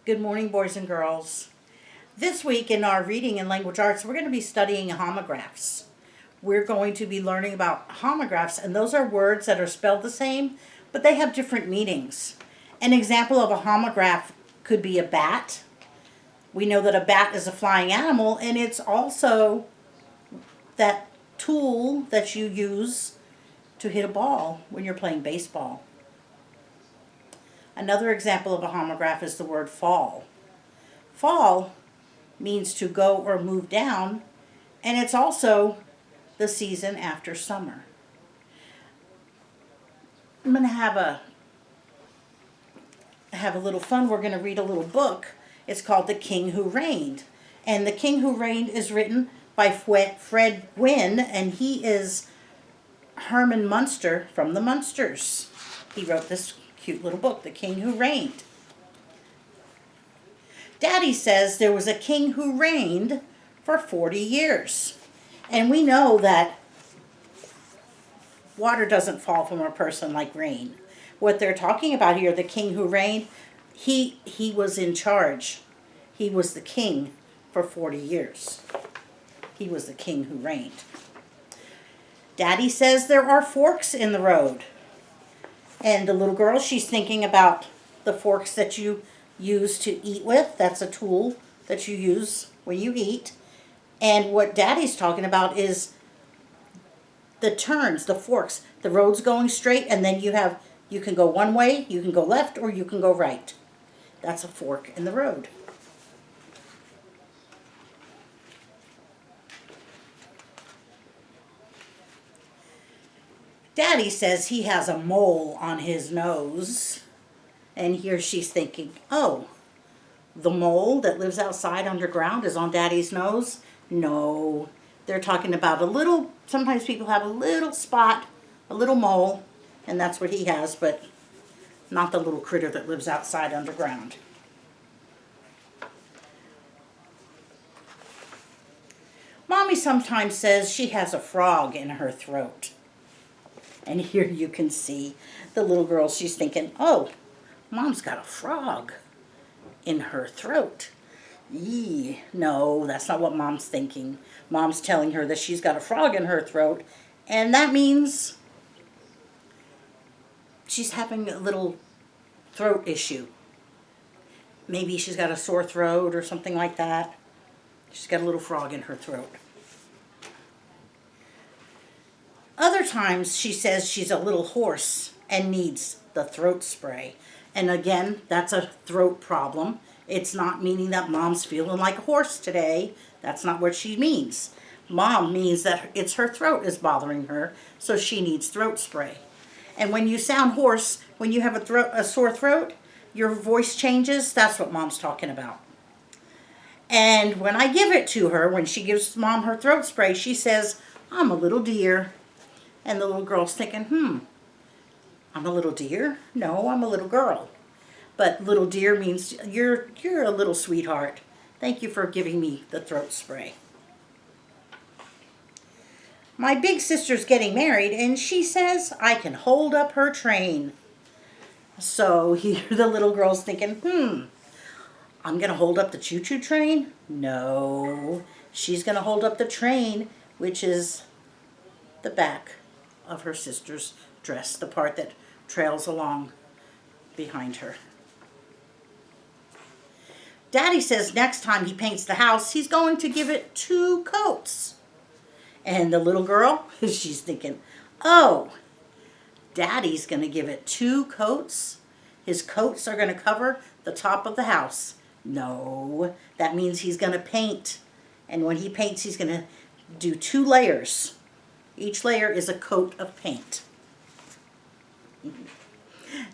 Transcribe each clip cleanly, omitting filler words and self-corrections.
Good morning, boys and girls. This week in our reading and language arts, we're going to be studying homographs. We're going to be learning about homographs, and those are words that are spelled the same, but they have different meanings. An example of a homograph could be a bat. We know that a bat is a flying animal, and it's also that tool that you use to hit a ball when you're playing baseball. Another example of a homograph is the word fall. Fall means to go or move down, and it's also the season after summer. I'm going to have a little fun. We're going to read a little book. It's called The King Who Reigned. And The King Who Reigned is written by Fred Gwynne, and he is Herman Munster from the Munsters. He wrote this cute little book, The King Who Reigned. Daddy says there was a king who reigned for 40 years. And we know that water doesn't fall from a person like rain. What they're talking about here, the king who reigned, he was in charge. He was the king for 40 years. He was the king who reigned. Daddy says there are forks in the road. And the little girl, she's thinking about the forks that you use to eat with. That's a tool that you use when you eat. And what Daddy's talking about is the turns, the forks. The road's going straight, and then you can go one way, you can go left, or you can go right. That's a fork in the road. Daddy says he has a mole on his nose. And here she's thinking, oh, the mole that lives outside underground is on Daddy's nose? No, they're talking about sometimes people have a little spot, a little mole, and that's what he has, but not the little critter that lives outside underground. Mommy sometimes says she has a frog in her throat. And here you can see the little girl, she's thinking, oh, Mom's got a frog in her throat. Eee, no, that's not what Mom's thinking. Mom's telling her that she's got a frog in her throat, and that means she's having a little throat issue. Maybe she's got a sore throat or something like that. She's got a little frog in her throat. Other times she says she's a little hoarse and needs the throat spray. And again, that's a throat problem. It's not meaning that Mom's feeling like a horse today. That's not what she means. Mom means that it's her throat is bothering her, so she needs throat spray. And when you sound hoarse, when you have a sore throat, your voice changes. That's what Mom's talking about. And when I give it to her, when she gives Mom her throat spray, she says, I'm a little deer. And the little girl's thinking, I'm a little deer? No, I'm a little girl. But little deer means you're a little sweetheart. Thank you for giving me the throat spray. My big sister's getting married, and she says I can hold up her train. So here the little girl's thinking, I'm going to hold up the choo-choo train? No, she's going to hold up the train, which is the back of her sister's dress, the part that trails along behind her. Daddy says next time he paints the house, he's going to give it 2 coats. And the little girl, she's thinking, oh, Daddy's going to give it 2 coats? His coats are going to cover the top of the house. No, that means he's going to paint. And when he paints, he's going to do 2 layers. Each layer is a coat of paint.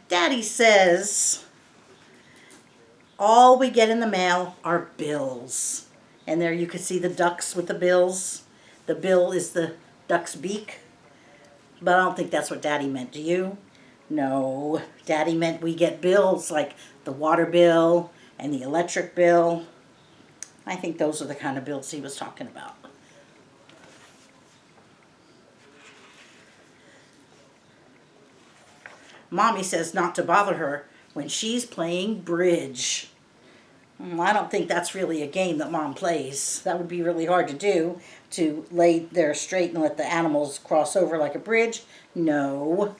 Daddy says all we get in the mail are bills. And there you can see the ducks with the bills. The bill is the duck's beak. But I don't think that's what Daddy meant. Do you? No. Daddy meant we get bills like the water bill and the electric bill. I think those are the kind of bills he was talking about. Mommy says not to bother her when she's playing bridge. I don't think that's really a game that Mom plays. That would be really hard to do, to lay there straight and let the animals cross over like a bridge. No.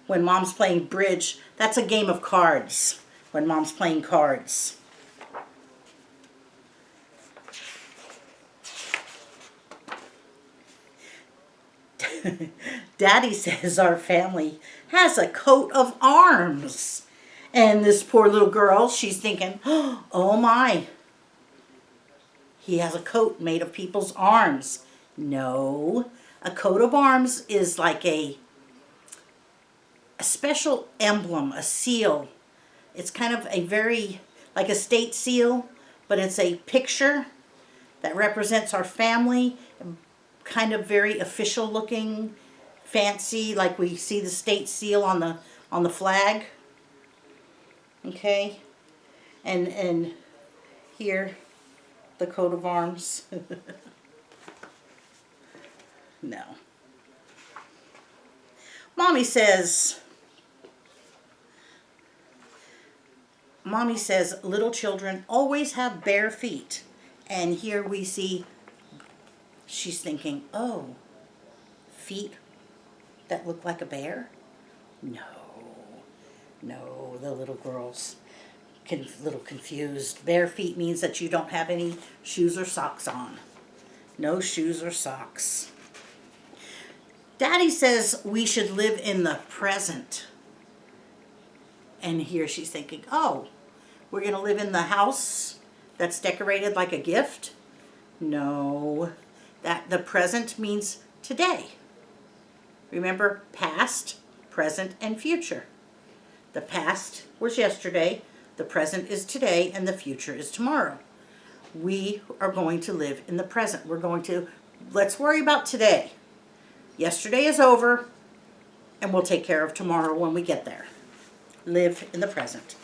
When Mom's playing bridge, that's a game of cards. When Mom's playing cards. Daddy says our family has a coat of arms. And this poor little girl, she's thinking, oh my, he has a coat made of people's arms. No, a coat of arms is like a special emblem, a seal. It's kind of a very, like a state seal, but it's a picture that represents our family, kind of very official looking, fancy, like we see the state seal on the flag. Okay, and here, the coat of arms. No. Mommy says little children always have bare feet. And here we see, she's thinking, oh, feet that look like a bear? No. No, the little girl's a little confused. Bare feet means that you don't have any shoes or socks on. No shoes or socks. Daddy says we should live in the present. And here she's thinking, oh, we're going to live in the house that's decorated like a gift? No, that the present means today. Remember, past, present, and future. The past was yesterday, the present is today, and the future is tomorrow. We are going to live in the present. Let's worry about today. Yesterday is over, and we'll take care of tomorrow when we get there. Live in the present.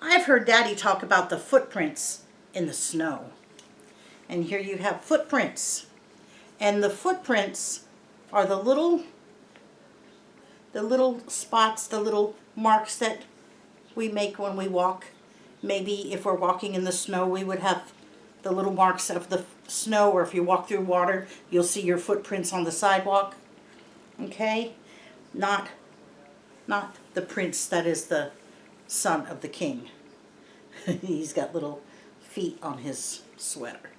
I've heard Daddy talk about the footprints in the snow. And here you have footprints. And the footprints are the little spots, the little marks that we make when we walk. Maybe if we're walking in the snow, we would have the little marks of the snow, or if you walk through water, you'll see your footprints on the sidewalk. Okay? Not the prince that is the son of the king. He's got little feet on his sweater.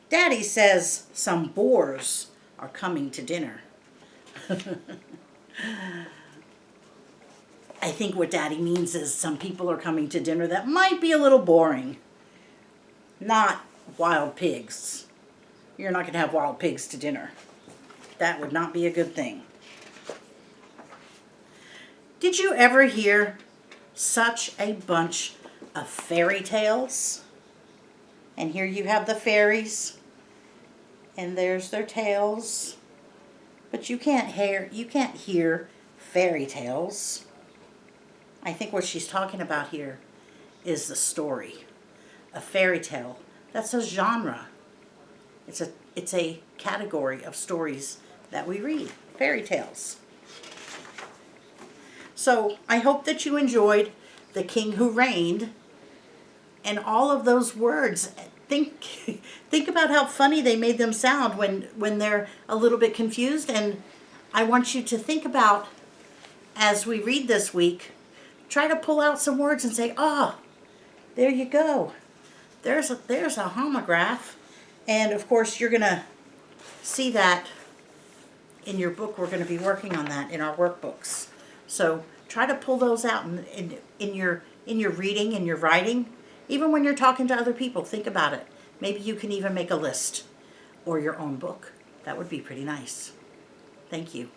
Daddy says some boars are coming to dinner. I think what Daddy means is some people are coming to dinner that might be a little boring. Not wild pigs. You're not going to have wild pigs to dinner. That would not be a good thing. Did you ever hear such a bunch of fairy tales? And here you have the fairies, and there's their tails. But you can't hear fairy tales. I think what she's talking about here is the story. A fairy tale. That's a genre. It's a category of stories that we read. Fairy tales. So I hope that you enjoyed The King Who Reigned and all of those words. Think about how funny they made them sound when they're a little bit confused. And I want you to think about, as we read this week, try to pull out some words and say, oh, there you go. There's a homograph. And of course you're going to see that in your book. We're going to be working on that in our workbooks. So try to pull those out in your reading, in your writing. Even when you're talking to other people, think about it. Maybe you can even make a list or your own book. That would be pretty nice. Thank you.